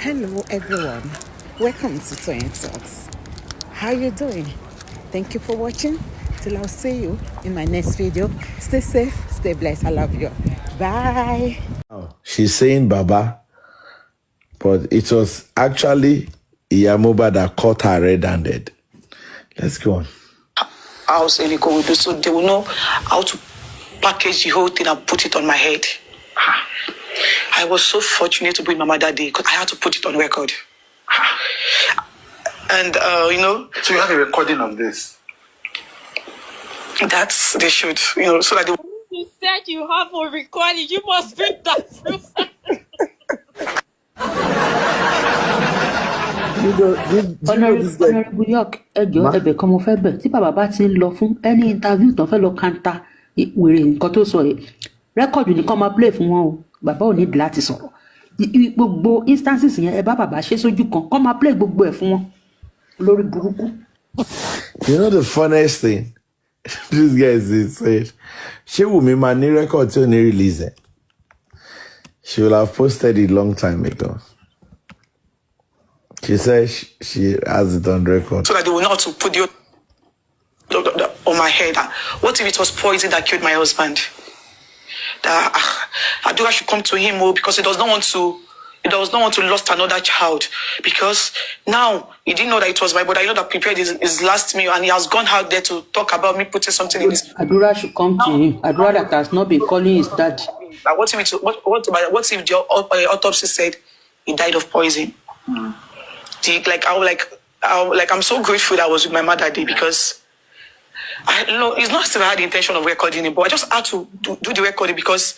Hello everyone, welcome to Toyeen Talks. How you doing? Thank you for watching. Till I'll see you in my next video. Stay safe, stay blessed. I love you. Bye. She's saying Baba, but it was actually Iyamoba that caught her red-handed. Let's go on. How Seliko will do so they will know how to package the whole thing and put it on my head. I was so fortunate to be with Mama that day because I had to put it on record. And So you have a recording of this? That's they should, so that they. You said you have a recording. You must bring that through. Honorable York, ẹjọ́ ẹ̀bẹ̀ kan mo fẹ́ bẹ̀ tí bàbá bá ti ń lọ fún any interview tó fẹ́ lọ kanta wèrè nǹkan tó sọ yìí rẹ́kọ̀dù nìkan máa play fún wọn o bàbá ò ní ìdí láti sọ̀rọ̀ gbogbo instances yẹn ẹ bá bàbá ṣe sójú kan kọ́ máa play gbogbo ẹ̀ fún wọn lórí burúkú. You know the funniest thing? This guy said, she Wunmi ma ní record tí ò ní release it. She will have posted it long time ago. She said she has it on record. So that they will not to put the on my head. What if it was poison that killed my husband? That Adura should come to him because he does not want to lose another child. Because now he didn't know that it was my brother. I know that prepared his last meal and he has gone out there to talk about me putting something in his. Adura should come to him. Adura that has not been calling his dad. What if the autopsy said he died of poison? I'm so grateful that I was with my mother that day because it's not that I had the intention of recording it, but I just had to do the recording because.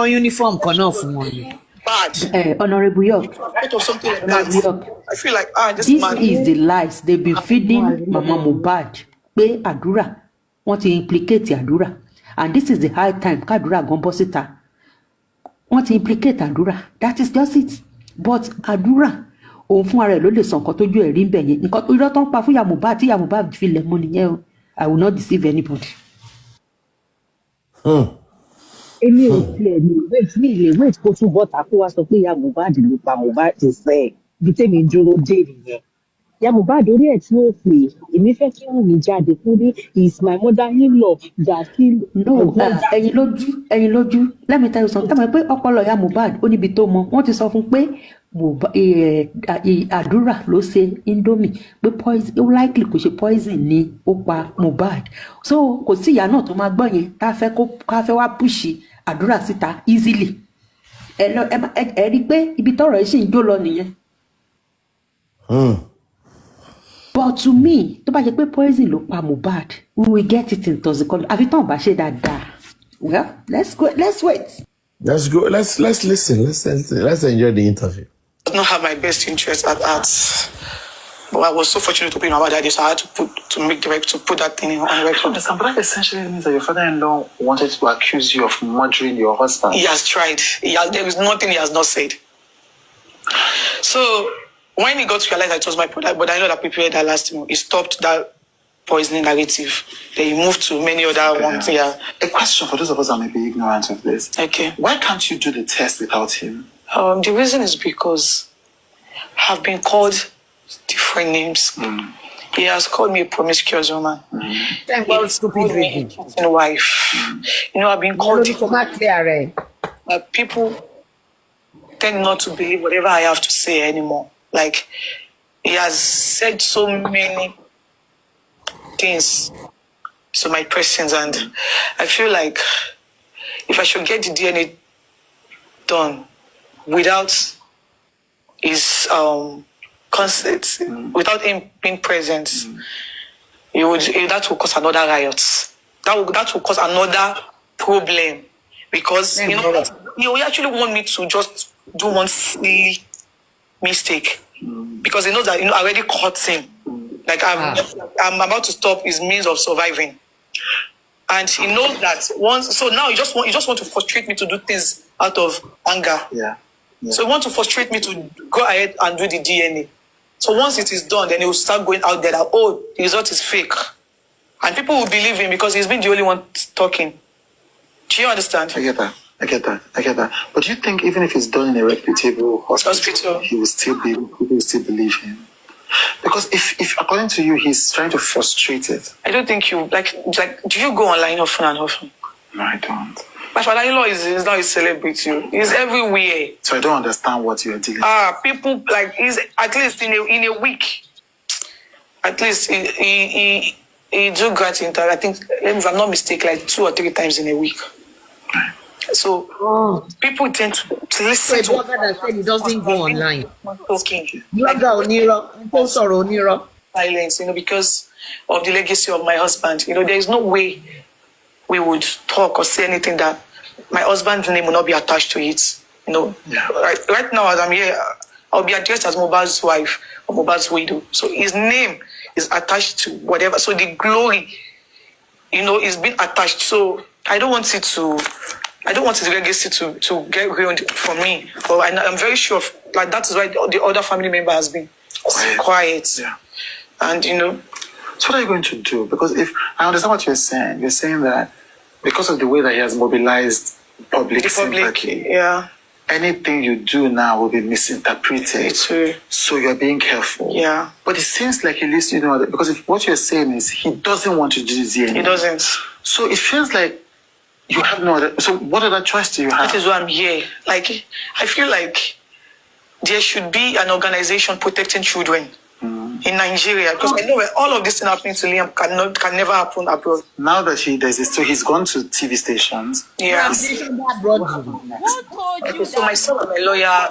Uniform Bad. Honorable York. Out of something like that. I feel like this man. Is the lies they've been feeding Mama Mohbad. Pé Àdúrà want to implicate Àdúrà, and this is the high time Àdúrà gan bọ́ síta. Want to implicate Àdúrà. That is just it. But Àdúrà òun fún ara ẹ̀ ló lè sọ nǹkan tójú ẹ̀ rí ń bẹ̀ yẹn nǹkan irọ́ tó ń pa fún ìyá Mohbad tí ìyá Mohbad fi lẹ̀ mọ́ nìyẹn o. I will not deceive anybody. Èmi ò tiẹ̀ ní wait kó tún bọ́ta kó wá sọ pé ìyá Mohbad ló pa Mohbad sẹ́ bí tèmi dúró dé nìyẹn. Ìyá Mohbad orí ẹ̀ tí ó pè èmi fẹ́ kí Wunmi jáde fún ní is my mother-in-law that kill. No, ẹ̀yin lójú let me tell you something. Ẹ mọ̀ pé ọpọlọ ìyá Mohbad ó níbi tó mọ wọ́n ti sọ fún pé Àdúrà ló ṣe indomie pé poison ó likely kò ṣe poison ni ó pa Mohbad so kò sí ìyá náà tó máa gbọ́ yẹn ká fẹ́ wá pùṣì Àdúrà síta easily ẹ rí i pé ibi tọ́rọ̀ ẹ ṣì ń jó lọ nìyẹn. But to me tó bá jẹ́ pé poison ló pa Mohbad we will get it in toxicology àfi tán bá ṣe dáadáa. Well, let's wait. Let's go. Let's listen. Let's enjoy the interview. I did not have my best interest at heart, but I was so fortunate to be in my daddy, so I had to put that thing on record. But that essentially means that your father-in-law wanted to accuse you of murdering your husband. He has tried. There is nothing he has not said. So when he got to realize that it was my brother, but I know that prepared that last time, he stopped that poisoning narrative. Then he moved to many other ones. Yeah. A question for those of us that may be ignorant of this. Okay. Why can't you do the test without him? The reason is because I've been called different names. He has called me a promiscuous woman. Stupid wife. I've been called. People tend not to believe whatever I have to say anymore. Like, he has said so many things to my questions, and I feel like if I should get the DNA done without his consent, without him being present, that will cause another riot. That will cause another problem because he actually want me to just do one silly mistake because he knows that I already caught him. Like I'm about to stop his means of surviving, and he knows that once. So now he just want to frustrate me to do things out of anger. Yeah. So he wants to frustrate me to go ahead and do the DNA. So once it is done, then he will start going out there that the result is fake, and people will believe him because he's been the only one talking. Do you understand? I get that. I get that. But do you think even if it's done in a reputable hospital, he will still believe him? Because if according to you, he's trying to frustrate it. I don't think you like. Do you go online often and often? No, I don't. My father-in-law is not a celebrity. He's everywhere. So I don't understand what you're dealing with. People like he's at least in a week. At least he do great interview. I think if I'm not mistaken, like 2 or 3 times in a week. So people tend to listen to. Said he doesn't go online. Okay. Silence, because of the legacy of my husband. There is no way we would talk or say anything that my husband's name will not be attached to it. Yeah. Right now, as I'm here, I'll be addressed as Mohbad's wife or Mohbad's widow. So his name is attached to whatever. So the glory, is being attached. So I don't want his legacy to get ruined for me. But I'm very sure that is why the other family member has been quiet. Yeah. And So what are you going to do? Because if I understand what you're saying that because of the way that he has mobilized public sympathy, yeah, anything you do now will be misinterpreted. It's true. So you're being careful. Yeah. But it seems like at least because if what you're saying is he doesn't want to do this anymore. He doesn't. So it feels like you have no other. So what other choice do you have? That is why I'm here. I feel like there should be an organization protecting children in Nigeria, because I know all of this thing happening to Liam can never happen abroad. Now that so he's gone to TV stations. Yeah. Who told you So myself and my lawyer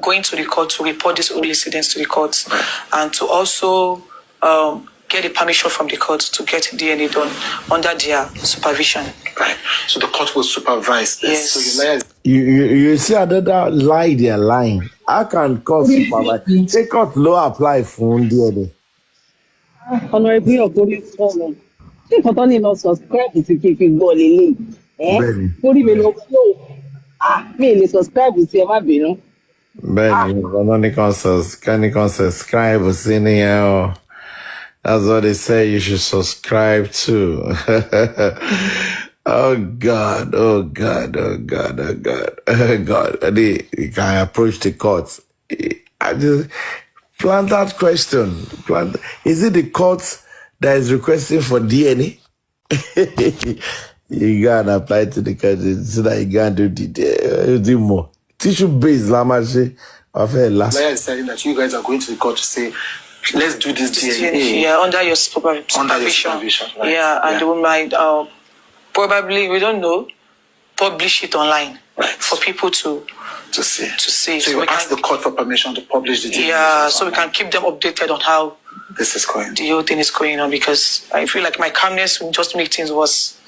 going to the court to report these old incidents to the court, and to also get a permission from the court to get DNA done under their supervision. Right. So the court will supervise this. Yes. So your lawyer You see another lie they're lying. I can court supervise. Say court law apply for DNA. Honorable Okori Sọ̀rọ̀. Ṣé nǹkan tó ní lọ subscribe sí kéèké gbọ́ lélẹ̀? Bẹ́ẹ̀ni. Orí mi lọ flow. Mi ì lè subscribe sí ẹ má bínú. Bẹ́ẹ̀ni, ọ̀nà nìkan subscribe sí nìyẹn. That's what they say you should subscribe to. Oh God. You can approach the court. I just plant that question. Is it the court that is requesting for DNA? You gotta apply to the court so that you can do more. Tissue based, Lamashi. lawyer is saying that you guys are going to the court to say, let's do this DNA. Yeah, under your supervision. Right? Yeah, and we might probably, we don't know, publish it online for people to see. So you ask the court for permission to publish the DNA. Yeah, so we can keep them updated on how this is going. The whole thing is going on, because I feel like my calmness will just make things worse.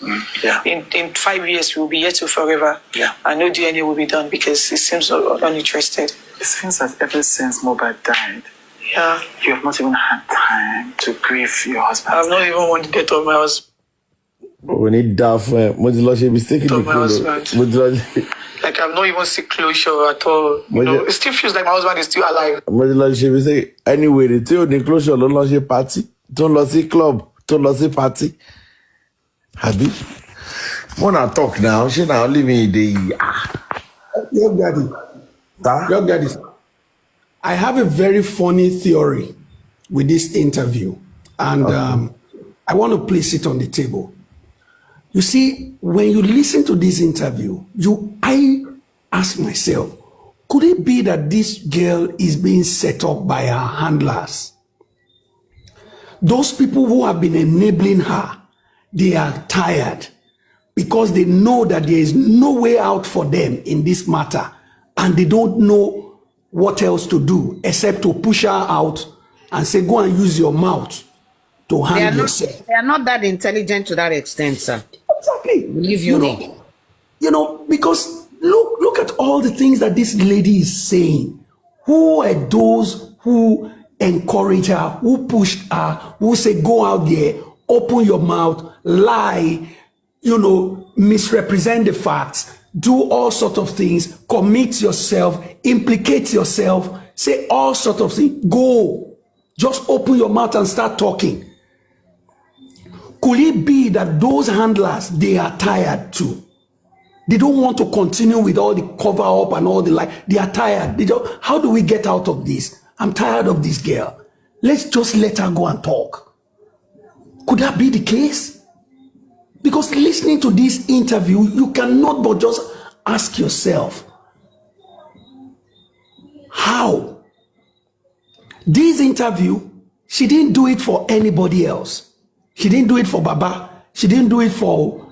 Yeah. In 5 years, we'll be here till forever. Yeah. I know DNA will be done because it seems uninterested. It seems that ever since Mohbad died, yeah, you have not even had time to grieve your husband. I've not even wanted the death of my husband. We need that. Like I've not even seen closure at all. It still feels like my husband is still alive. Anyway, the two the closure don't launch a party, don't launch a club, don't launch a party. Happy? Wanna talk now? She now leave me the Your daddy. I have a very funny theory with this interview, and I want to place it on the table. You see, when you listen to this interview, I ask myself, could it be that this girl is being set up by her handlers? Those people who have been enabling her, they are tired because they know that there is no way out for them in this matter, and they don't know what else to do except to push her out and say, go and use your mouth to handle yourself. They are not that intelligent to that extent, sir. Exactly. Believe you know, because look at all the things that this lady is saying. Who are those who encourage her, who pushed her, who say, go out there, open your mouth, lie, misrepresent the facts, do all sorts of things, commit yourself, implicate yourself, say all sorts of things. Go. Just open your mouth and start talking. Could it be that those handlers, they are tired too? They don't want to continue with all the cover up and all the like. They are tired. How do we get out of this? I'm tired of this girl. Let's just let her go and talk. Could that be the case? Because listening to this interview, you cannot but just ask yourself, how? This interview, she didn't do it for anybody else. She didn't do it for Baba. She didn't do it for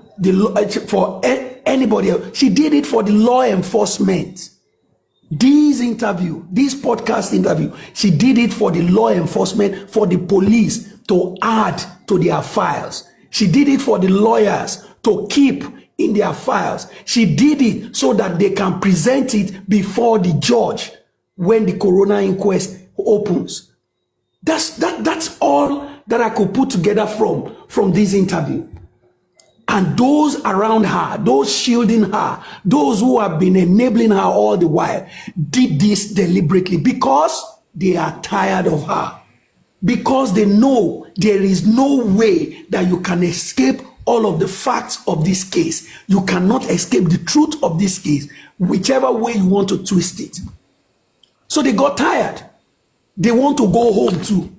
anybody else. She did it for the law enforcement. This interview, this podcast interview, she did it for the law enforcement, for the police to add to their files. She did it for the lawyers to keep in their files. She did it so that they can present it before the judge when the coroner inquest opens. That's all that I could put together from this interview. And those around her, those shielding her, those who have been enabling her all the while, did this deliberately because they are tired of her. Because they know there is no way that you can escape all of the facts of this case. You cannot escape the truth of this case, whichever way you want to twist it. So they got tired. They want to go home too.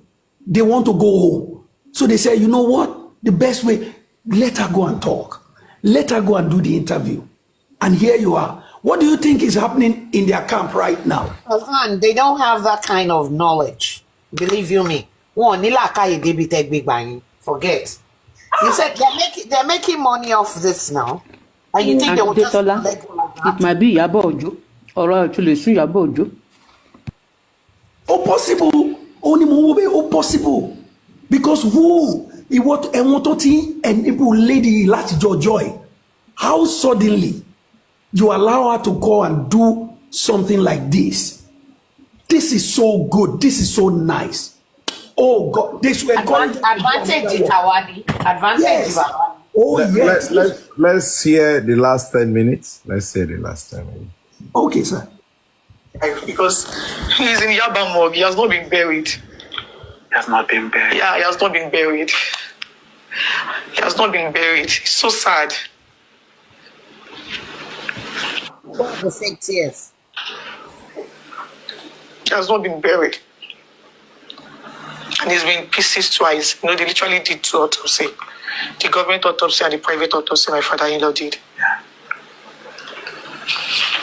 They want to go home. So they say, you know what? The best way, let her go and talk. Let her go and do the interview. And here you are. What do you think is happening in their camp right now? And they don't have that kind of knowledge. Believe you me. Forget. You said they're making money off this now. And you think they will just it might be Yabo Ojo. Or actually Yabo Ojo. Oh, possible. Only move. Oh, possible. Because who? He want and people lady last joy. How suddenly you allow her to go and do something like this? This is so good. This is so nice. Oh God, this will advantage Itawadi. Advantage. Yes. Oh yes. Let's hear the last 10 minutes. Let's hear the last 10 minutes. Okay, sir. Because he's in Yabamog, he has not been buried. He has not been buried. Yeah, he has not been buried. He has not been buried. It's so sad. What the fake tears? He has not been buried. And he's been pieces twice. You know, they literally did 2 autopsies. The government autopsy and the private autopsy my father-in-law did.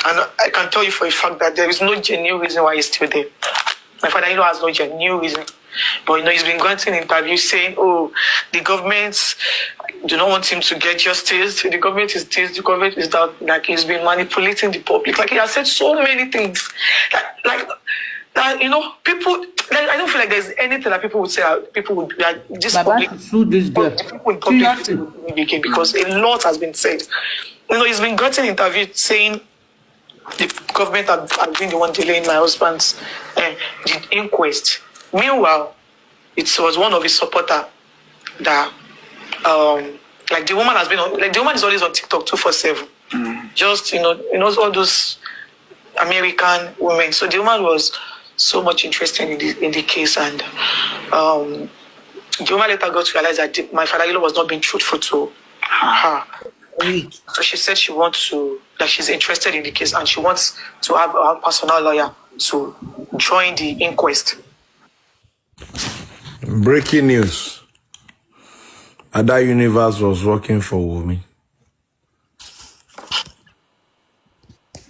And I can tell you for a fact that there is no genuine reason why he's still there. My father-in-law has no genuine reason. But, you know, he's been granting interviews saying, oh, the government do not want him to get justice. The government is this, the government is that. Like, he's been manipulating the public. Like, he has said so many things. That, you know, people, like, I don't feel like there's anything that people would say, people would, like, this public, people in public, because a lot has been said. You know, he's been getting interviewed saying the government had been the one delaying my husband's the inquest. Meanwhile, it was one of his supporters that, like, the woman has been on, like, the woman is always on TikTok 247. Just, you know, all those American women. So the woman was so much interested in the case, and the woman later got to realize that my father-in-law was not being truthful to her. So she said she wants to, that she's interested in the case, and she wants to have a personal lawyer to join the inquest. Breaking news. Ada Universe was working for Wunmi.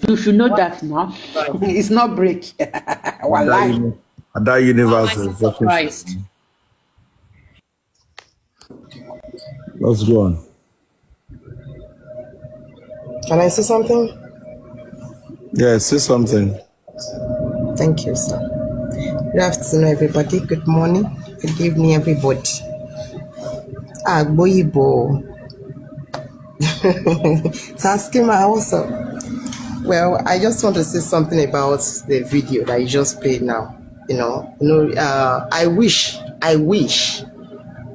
You should know that now. It's not break. Ada Universe was working for Wunmi. Let's go on. Can I say something? Yeah, say something. Thank you, sir. Good afternoon, everybody. Good morning. Good evening, everybody. Boyibo. Taskima also. Well, I just want to say something about the video that you just played now. I wish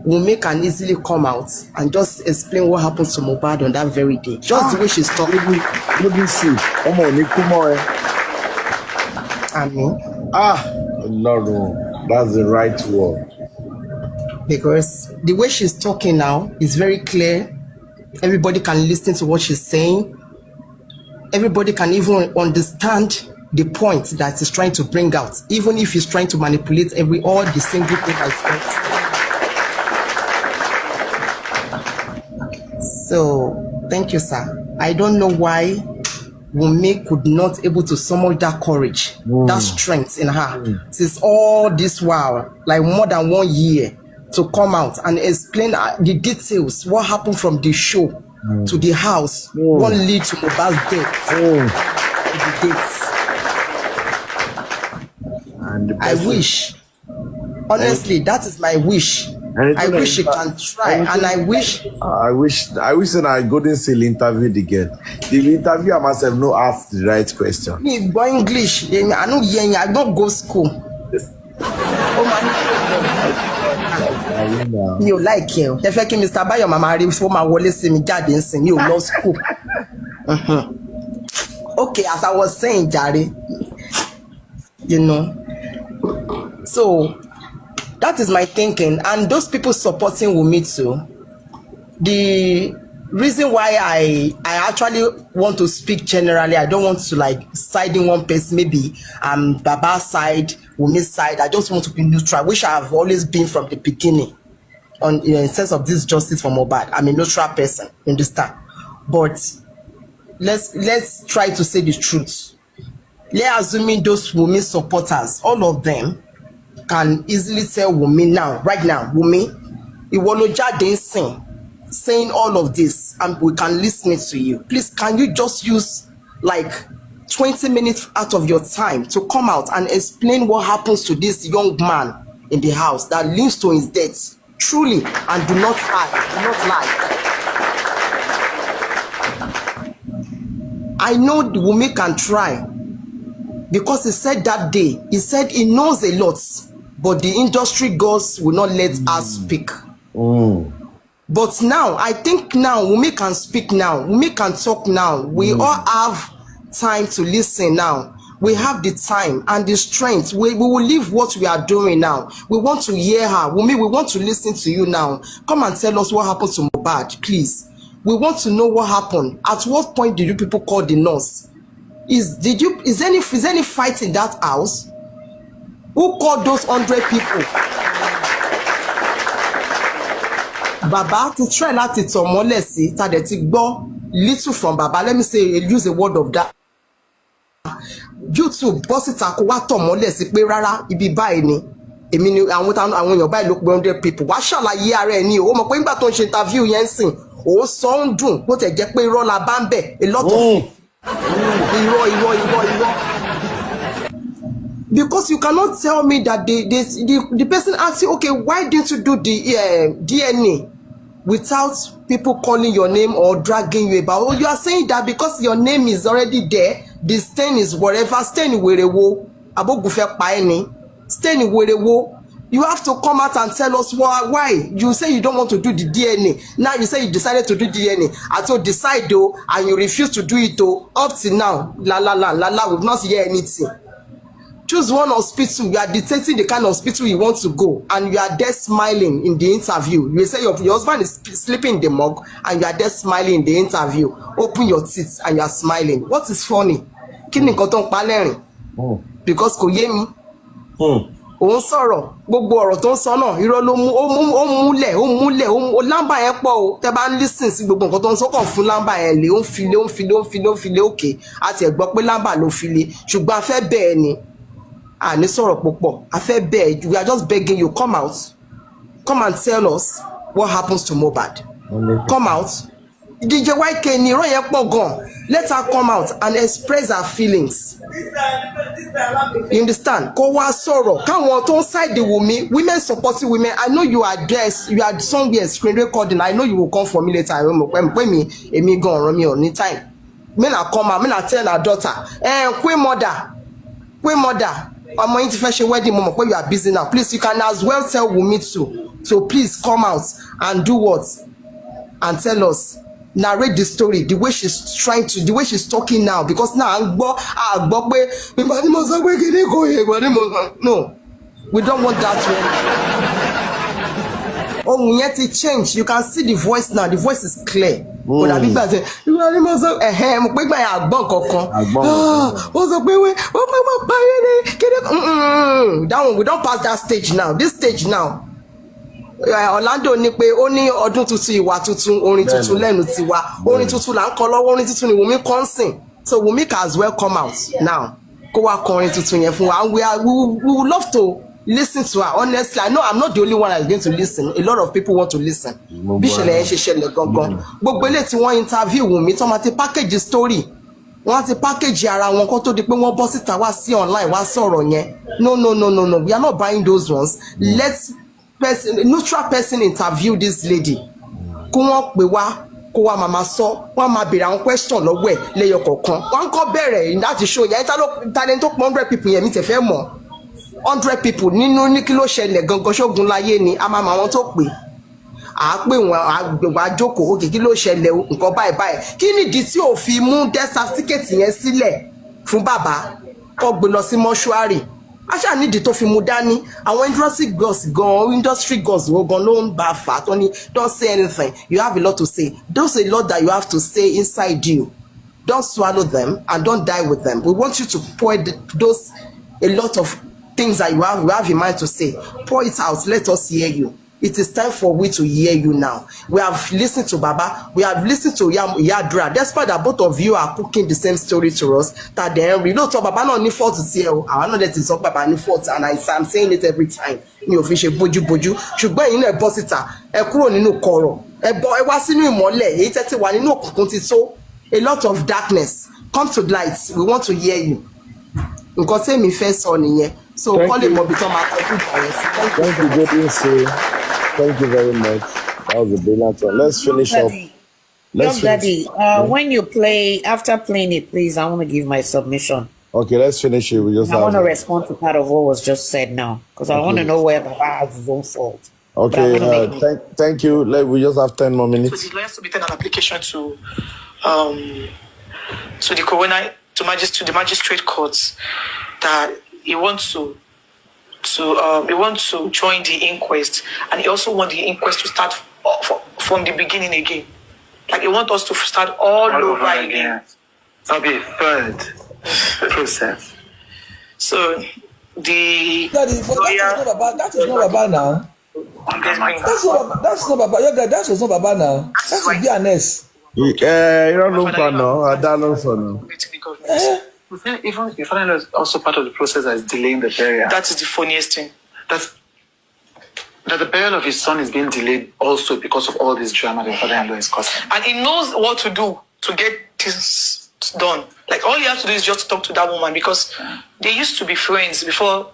Wunmi can easily come out and just explain what happened to Mohbad on that very day. Just the way she's talking. Lord, that's the right word. Because the way she's talking now is very clear. Everybody can listen to what she's saying. everybody can even understand the point that he's trying to bring out, even if he's trying to manipulate all the single thing I said. So thank you, sir. I don't know why Wunmi could not able to summon that courage, that strength in her since all this while, like more than 1 year, to come out and explain the details, what happened from the show to the house, what lead to Mohbad's death, the dates. I wish, honestly, that is my wish. I wish she can try, and I wish when I go to see interview again. The interview I must have no asked the right question. Me go English, I know I don't go school. You like you. If I can Mr. Bayo Mama for my wallet see me jáde nsìn, you law school. Okay, as I was saying, Jare, you know. So that is my thinking, and those people supporting Wunmi too. The reason why I actually want to speak generally, I don't want to like side in one person, maybe Baba's side, Wunmi's side. I just want to be neutral, which I have always been from the beginning. On in sense of this justice for Mohbad, I'm a neutral person, understand? But let's try to say the truth. Let's assume those Wunmi supporters, all of them, can easily tell Wunmi now, right now, Wunmi, Iwoloja dancing, saying all of this, and we can listen to you. Please, can you just use like 20 minutes out of your time to come out and explain what happens to this young man in the house that leads to his death, truly, and do not lie, I know the Wunmi can try, because he said that day, he said he knows a lot, but the industry gods will not let us speak. But now, I think now, Wunmi can speak now. Wunmi can talk now. We all have time to listen now. We have the time and the strength. We will leave what we are doing now. We want to hear her. Wunmi, we want to listen to you now. Come and tell us what happened to Mohbad, please. We want to know what happened. At what point did you people call the nurse? Is any fight in that house? Who called those 100 people? Baba, to try láti tọ̀ mọ́lẹ̀ sí, ta dẹ̀ ti gbọ́ little from Baba. Let me say, use a word of that. YouTube bọ́ síta kó wá tọ̀ mọ́lẹ̀ sí pé rárá ibi báyìí ni. Èmi ni àwọn èèyàn báyìí ló pé 100 people. Wá ṣàlàyé ara ẹ̀ ni o. Ó mọ̀ pé nígbà tó ń ṣe interview yẹn sìn, ó sọ ń dùn bó tẹ̀ jẹ́ pé irọ́ la bá ń bẹ̀. A lot of irọ́. Because you cannot tell me that the person asks you, okay, why didn't you do the DNA without people calling your name or dragging you about? Oh, you are saying that because your name is already there, the stain is whatever, stain werewo, abogufe paeni, stain werewo. You have to come out and tell us why. You say you don't want to do the DNA. Now you say you decided to do DNA. And so decide though, and you refuse to do it though. Up till now, we've not heard anything. Choose one hospital. You are dictating the kind of hospital you want to go, and you are there smiling in the interview. You say your husband is sleeping in the morgue, and you are there smiling in the interview. Open your teeth and you are smiling. What is funny? Kini nǹkan tó ń pa lẹ́rìn? Because kò yé mi. Òun sọ̀rọ̀, gbogbo ọ̀rọ̀ tó ń sọ náà, irọ́ ló mú, ó múlẹ̀, lámbà yẹn pọ̀ o. Tẹ́ bá ń listen sí gbogbo nǹkan tó ń sọ kàn fún lámbà yẹn lé, ó ń file òkè. Àti ẹ̀ gbọ́ pé lámbà ló file, ṣùgbọ́n a fẹ́ bẹ́ẹ̀ ni. Ní sọ̀rọ̀ púpọ̀, a fẹ́ bẹ́ẹ̀, we are just begging you, come out, come and tell us what happens to Mohbad. Come out. DJ YK ni irọ́ yẹn pọ̀ gan. Let her come out and express her feelings. You understand? Kó wá sọ̀rọ̀. Káwọn tó ń side the Wunmi, women supporting women. I know you are there, you are somewhere screen recording. I know you will come for me later. Èmi gan ọ̀rọ̀ mi ò ní time. Me na come out, me na tell her daughter, Queen mother. I'm going to finish a wedding moment where you are busy now. Please, you can as well tell Wunmi too. So please come out and do what? And tell us. Narrate the story, the way she's trying to, the way she's talking now. Because now, no, we don't want that one. Oh, we need to change. You can see the voice now. The voice is clear. kò dàbí gbà ṣe ìwọ ni mo sọ mo pé gbà yẹn àgbọ̀n kankan ó sọ pé wọ́n parí ní kéde that we don't pass that stage now. This stage now Orlando ní pé ó ní ọdún tuntun ìwà tuntun orin tuntun lẹ́nu tiwa orin tuntun là ń kọ lọ́wọ́ orin tuntun ni Wunmi kọ́nsìn so Wunmi can as well come out now kó wá kọrin tuntun yẹn fún wa and we would love to listen to her. Honestly, I know I'm not the only one that's going to listen. A lot of people want to listen. Bí ṣẹlẹ̀ yẹn ṣe ṣẹlẹ̀ gangan. Gbogbo ilé tí wọ́n interview Wunmi tó máa ti package story. Wọ́n ti package ara wọn kó tó di pé wọ́n bọ́ síta wá sí online wá sọ̀rọ̀ yẹn. No. We are not buying those ones. Let neutral person interview this lady. Kó wọ́n pè wá kó wá màmá sọ wọ́n máa béèrè àwọn question lọ́wọ́ ẹ̀ lẹ́yọ kọ̀ọ̀kan. Wọ́n kọ́ bẹ̀rẹ̀ láti show yẹn. Talent tó 100 people yẹn mi tẹ̀ fẹ́ mọ̀. 100 people nínú ní kí ló ṣẹlẹ̀ gangan ṣógun láyé ni a máa mọ àwọn tó pè á pè wọn àjókòó òkè kí ló ṣẹlẹ̀ nǹkan báyìí kí nìdí tí ò fi mú death certificate yẹn sílẹ̀ fún bàbá kó gbé lọ sí mọ́ṣúárì aṣá nídìí tó fi mú dání àwọn industry girls gan ló ń bá fà tó ní don't say anything, you have a lot to say, there's a lot that you have to say inside you, don't swallow them and don't die with them. We want you to pour those a lot of things that you have in mind to say. Pour it out. Let us hear you. It is time for we to hear you now. We have listened to Baba. We have listened to Yadra. Despite that both of you are cooking the same story to us, that then we don't talk Baba no need fault to say. I know that it's not Baba any fault, and I'm saying it every time. You official boju. Ṣùgbọ́n yín náà bọ́ síta. Ẹ kúrò nínú kọ̀rọ̀. Ẹ wá sínú ìmọ́lẹ̀. Èyí tẹ́tí wà nínú òkùnkùn ti tó. A lot of darkness. Come to light. We want to hear you. Nǹkan tẹ́mi fẹ́ sọ nìyẹn. So call him up become our Thank you, Godwin. Thank you very much. That was a brilliant one. Let's finish up. Daddy, when you play, after playing it, please, I want to give my submission. Okay, let's finish it. I want to respond to part of what was just said now, because I want to know where Baba has his own fault. Okay, thank you. We just have 10 more minutes. So the lawyer submitted an application to the coroner, to the magistrate courts, that he wants to join the inquest, and he also wants the inquest to start from the beginning again. Like he wants us to start all over again. That'll be a third process. So the that is not Baba now. That's not Baba. That was not Baba now. That should be an S. You don't know I don't know for now. Even your father-in-law is also part of the process that is delaying the burial. That is the funniest thing. That the burial of his son is being delayed also because of all this drama that your father-in-law is causing. And he knows what to do to get this done. Like all he has to do is just talk to that woman, because they used to be friends before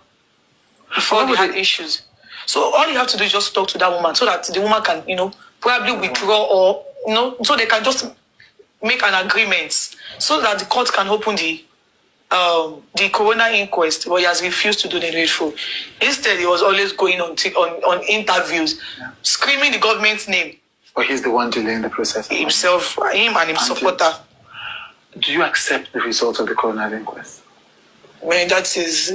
they had issues. So all you have to do is just talk to that woman so that the woman can, probably withdraw, or so they can just make an agreement so that the court can open the coroner inquest, but he has refused to do the needful. Instead, he was always going on interviews, screaming the government's name. But he's the one delaying the process. Himself, him and his supporter. Do you accept the results of the coroner inquest? Man, that is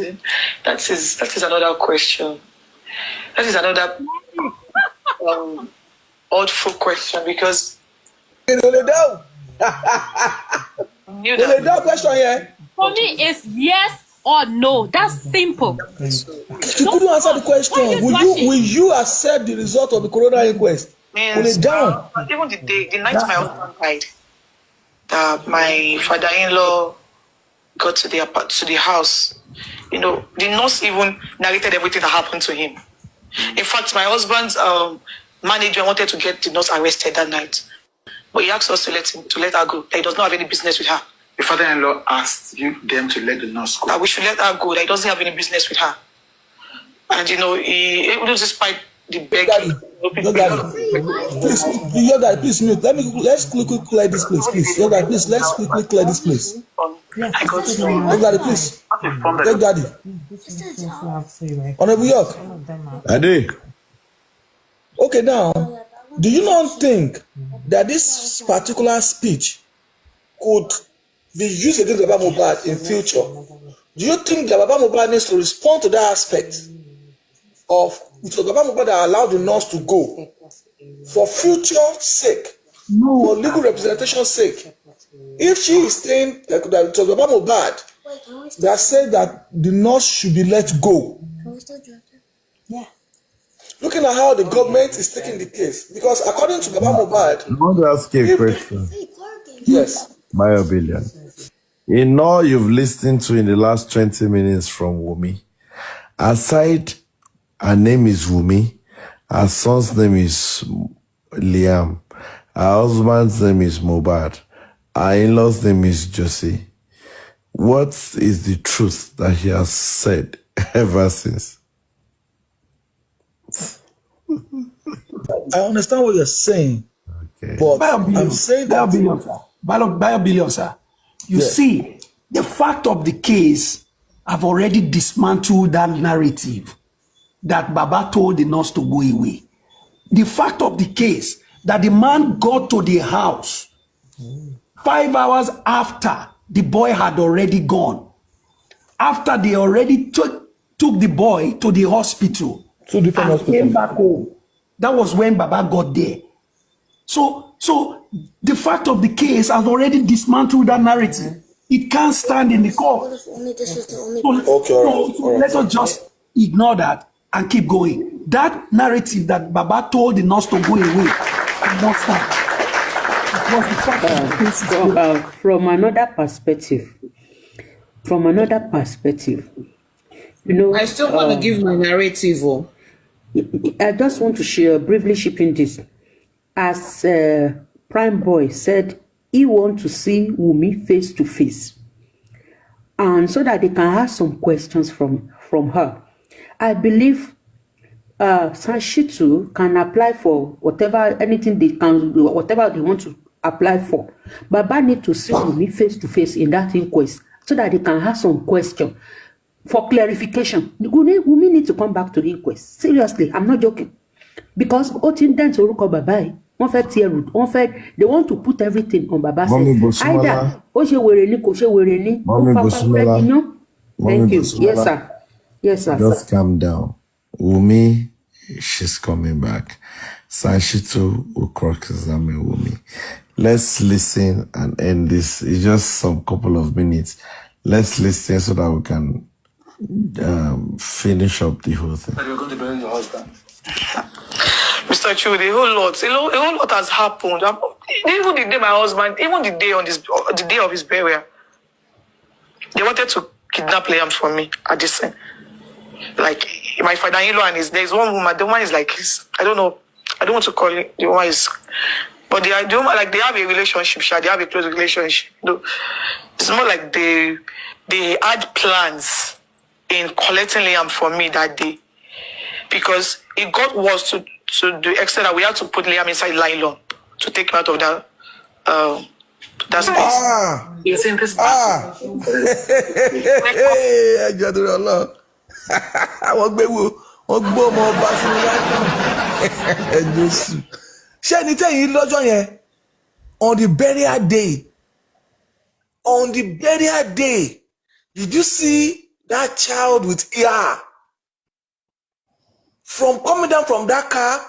another question. That is another oddful question, because question here. For me, it's yes or no. That's simple. You couldn't answer the question. Will you accept the result of the coroner inquest? Yes, even the night my husband died, my father-in-law got to the house. The nurse even narrated everything that happened to him. In fact, my husband's manager wanted to get the nurse arrested that night, but he asked us to let her go. That he does not have any business with her. Your father-in-law asked them to let the nurse go. That we should let her go. That he doesn't have any business with her. And he despite the begging. Please mute. Let's quickly clear this place, please. Let's quickly clear this place. Please. Daddy. Honorable York. Ade. Okay, now, do you not think that this particular speech could be used against Baba Mohbad in future? Do you think that Baba Mohbad needs to respond to that aspect of, so Baba Mohbad allowed the nurse to go for future sake? No. for legal representation's sake. If she is saying that it was Baba Mohbad that said that the nurse should be let go. Yeah. Looking at how the government is taking the case, because according to Baba Mohbad, I want to ask you a question. yes, My opinion. In all you've listened to in the last 20 minutes from Wunmi, aside her name is Wunmi, her son's name is Liam, her husband's name is Mohbad, her in-law's name is Josie. What is the truth that he has said ever since? I understand what you're saying, but I'm saying that Billion, sir. You see, the fact of the case, I've already dismantled that narrative that Baba told the nurse to go away. The fact of the case that the man got to the house 5 hours after the boy had already gone, after they already took the boy to the hospital and came back home. That was when Baba got there. So the fact of the case has already dismantled that narrative. It can't stand in the court. So let us just ignore that and keep going. That narrative that Baba told the nurse to go away cannot stand. It was the fact of the case. From another perspective, you know, I still want to give my narrative. I just want to share briefly shipping this. As Prime Boy said, he wants to see Wunmi face to face, and so that they can ask some questions from her. I believe Sanshitu can apply for anything they can, whatever they want to apply for. Baba need to see Wunmi face to face in that inquest, so that they can ask some questions for clarification. Wunmi need to come back to the inquest. Seriously, I'm not joking. Because Baba, they want to put everything on Baba. Either thank you. Yes, sir. Yes, sir. Just calm down. Wunmi, she's coming back. Sanshitu will cross-examine Wunmi. Let's listen and end this. It's just some couple of minutes. Let's listen so that we can finish up the whole thing. You're going to bury your husband. Mr. Chu, a whole lot has happened. Even the day my husband, even the day of his burial, they wanted to kidnap Liam from me at the scene. Like my father-in-law and there's one woman. The woman is like, I don't know. I don't want to call it. The woman is, but they have a relationship. They have a close relationship. It's more like they had plans in collecting Liam from me that day, because it got worse to the extent that we had to put Liam inside nylon to take him out of that space. It's in this bath. On the burial day, did you see that child with ear? From coming down from that car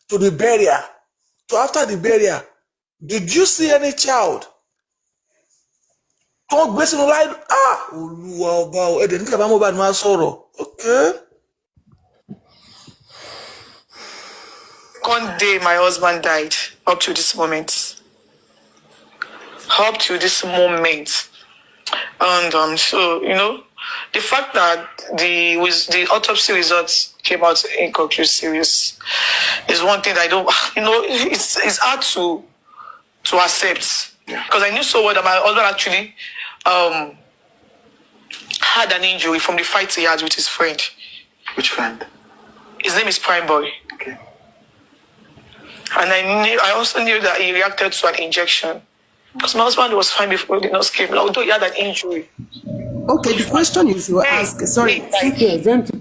to the burial, to after the burial, did you see any child? Okay. One day my husband died up to this moment. And so, the fact that the autopsy results came out inconclusive is one thing that I don't, it's hard to accept. Because I knew so well that my husband actually had an injury from the fight he had with his friend. Which friend? His name is Prime Boy. Okay. And I also knew that he reacted to an injection. Because my husband was fine before the nurse came, although he had an injury. Okay, the question you should ask, sorry.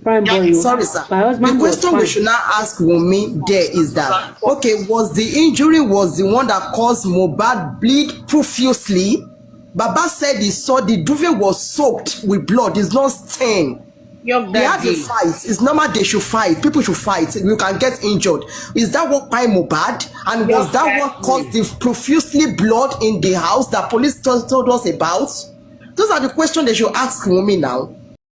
Prime Boy. Sorry, sir. The question we should now ask Wunmi there is that, okay, was the injury the one that caused Mohbad bleed profusely? Baba said he saw the duvet was soaked with blood, it's not stained. They had a fight. It's normal they should fight. People should fight. You can get injured. Is that what by Mohbad? And was that what caused the profusely blood in the house that police told us about? Those are the questions they should ask Wunmi now.